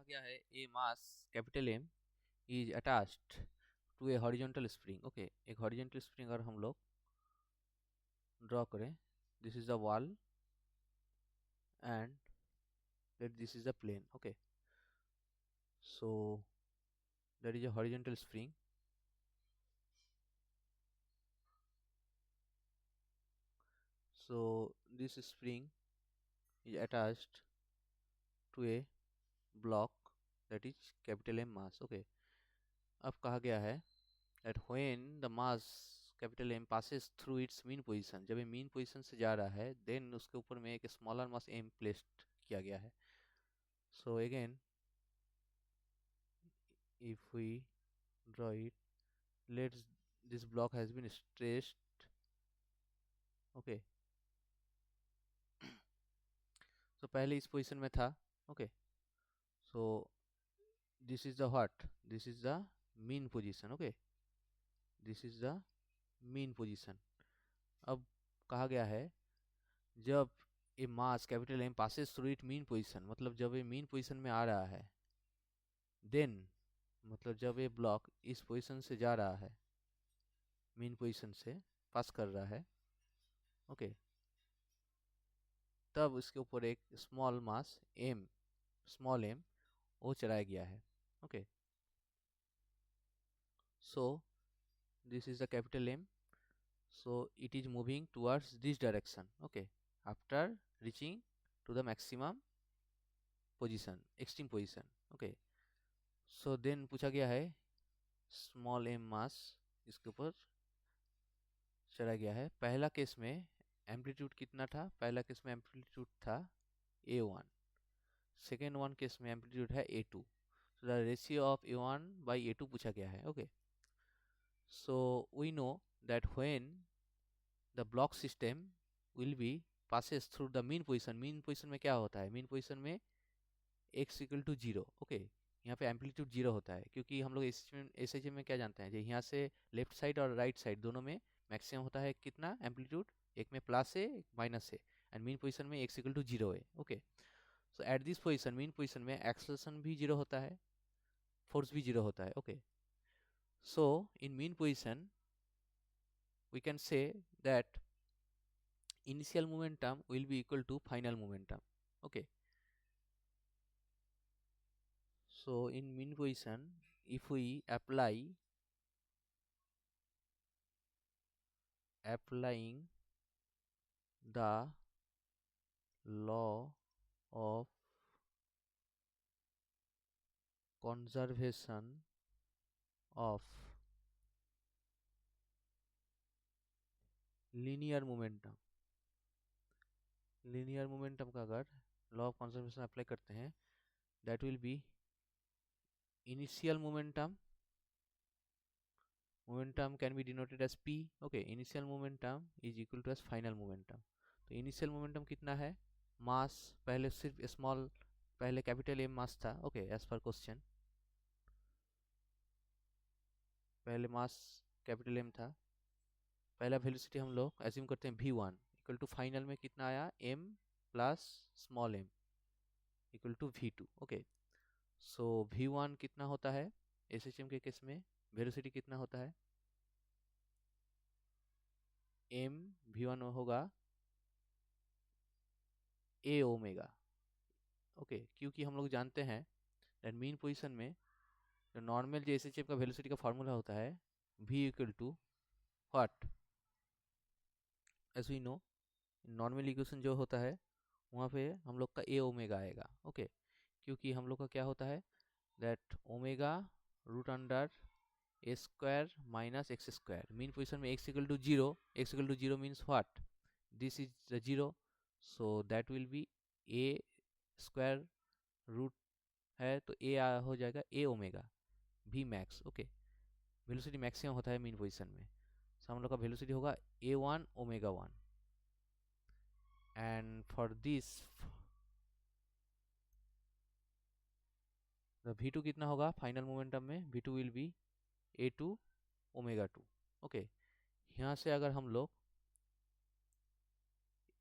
गया है a mass capital M is attached to a horizontal spring. Okay, एक horizontal spring अगर हम लोग ड्रॉ करें, this is the wall and that this is the plane. Okay, so there is a horizontal spring, so this spring is attached to a block that is capital M mass. Okay, अब कहा गया है that when the mass capital M passes through its mean position, जब ये mean position से जा रहा है then उसके ऊपर में एक smaller mass M placed किया गया है. So again if we draw it, let's this block has been stretched. Okay, so पहले इस पोजीशन में था. Okay, so this is the what, this is the mean position. Okay, this is the mean position. अब कहा गया है जब a mass capital M passes through it mean position, मतलब जब ये मीन पोजीशन में आ रहा है, देन मतलब जब ये ब्लॉक इस पोजीशन से जा रहा है, मीन पोजीशन से पास कर रहा है, ओके, तब इसके ऊपर एक small mass M, small M वो चढ़ाया गया है. Okay, so this is the capital M, so it is moving towards this direction. Okay, after reaching to the maximum position, extreme position. Okay, so then पूछा गया है small m mass इसके ऊपर चढ़ा गया है. पहला केस में एम्पलीट्यूड कितना था? पहला केस में एम्पलीट्यूड था a1, सेकेंड वन केस में एम्पलीट्यूड है a2. so the ratio of a1 by a2 पूछा गया है. Okay, so we know that when the block system will be passes through the mean position. mean position में क्या होता है? mean position में x equal to zero. Okay, यहाँ पे एम्पलीट्यूड जीरो होता है क्योंकि हम लोग एसएचएम में क्या जानते हैं, यहाँ से लेफ्ट साइड और राइट साइड दोनों में मैक्सिमम होता है कितना एम्पलीट्यूड, एक में प्लस है एक माइनस है, एंड मीन पोजिशन में x इक्वल टू जीरो है. Okay, so at this position mean position में एक्सेलरेशन भी जीरो होता है, फोर्स भी जीरो होता है. Okay, so in mean position we can say that initial momentum will be equal to final momentum. Okay, so in mean position if we applying the law of conservation of linear momentum, linear momentum का अगर law of conservation apply करते हैं, that will be initial momentum can be denoted as p. okay, initial momentum is equal to as final momentum. तो initial momentum कितना है? मास पहले सिर्फ small, पहले कैपिटल एम मास था. ओके, एज पर क्वेश्चन पहले मास कैपिटल एम था. पहला वेलोसिटी हम लोग एज्यूम करते हैं v1 इक्वल टू फाइनल में कितना आया, m plus small m equal to v2. Okay, so v1 कितना होता है एसएचएम के केस में, वेलोसिटी कितना होता है, m v1 होगा a ओमेगा. ओके, क्योंकि हम लोग जानते हैं दैट मीन पोजीशन में जो नॉर्मल जो एसएचएम का वेलोसिटी का फार्मूला होता है v equal to what, as we know normal equation जो होता है वहाँ पे हम लोग का ए ओमेगा आएगा. ओके, क्योंकि हम लोग का क्या होता है that omega root under a square minus x square. Mean position में x equal to zero, x equal to zero means what, this is the zero, so that will be a square root है तो a हो जाएगा a omega भी max. Okay, velocity maximum होता है mean position में, सो हम लोग का वेलोसिटी होगा a one omega one. and for this the v2 कितना होगा फाइनल मोमेंटम में, v2 will be a2 omega 2. Okay, यहाँ से अगर हम लोग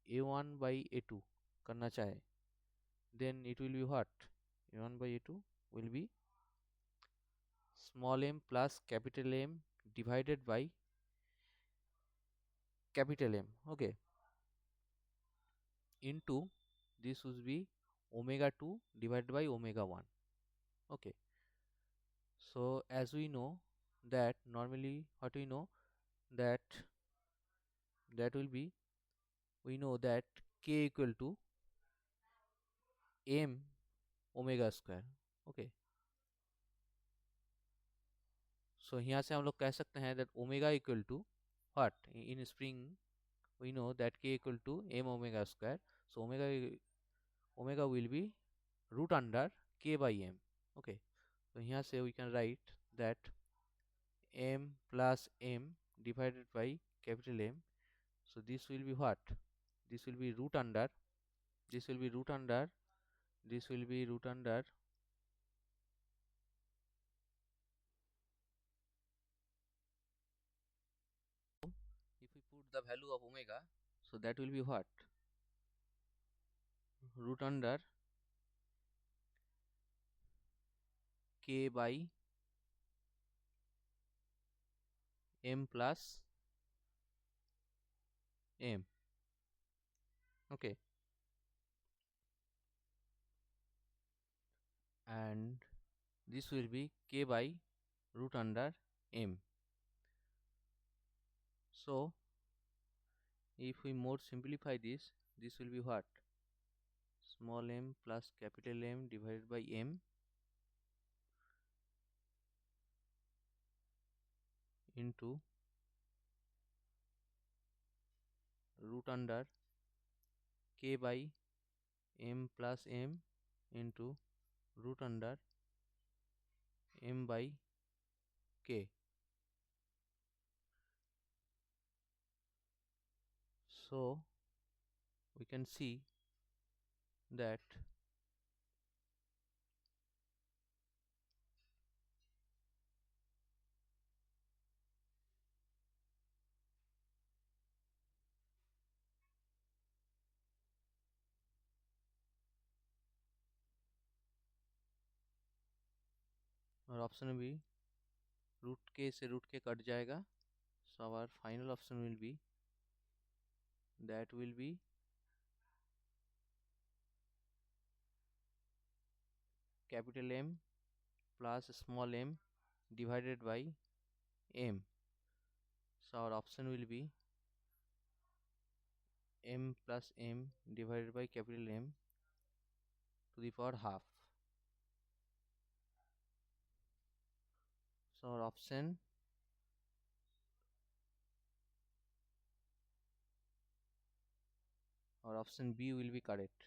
a1 by a2 करना चाहे then it will be what, a1 by a2 will be small m plus capital M divided by capital M, okay, into this would be omega 2 divided by omega 1, okay. So as we know that normally what we know that will be, we know that k equal to m omega square, okay. So यहाँ से हम लोग कह सकते हैं that omega equal to what in spring we know that k equal to m omega square. So omega will be root under k by m, okay. So here say we can write that m plus m divided by capital M. So this will be what? This will be root under, this will be root under, this will be root under if we put the value of omega, so that will be what? Root under k by m plus m, okay. And this will be k by root under m. So if we more simplify this, this will be what? Small m plus capital M divided by m into root under k by m plus m into root under m by k. So we can see that our option will be root k से root k cut जाएगा. So our final option will be, that will be capital M plus small m divided by m. So our option will be m plus m divided by capital M to the power half. So our option B will be correct.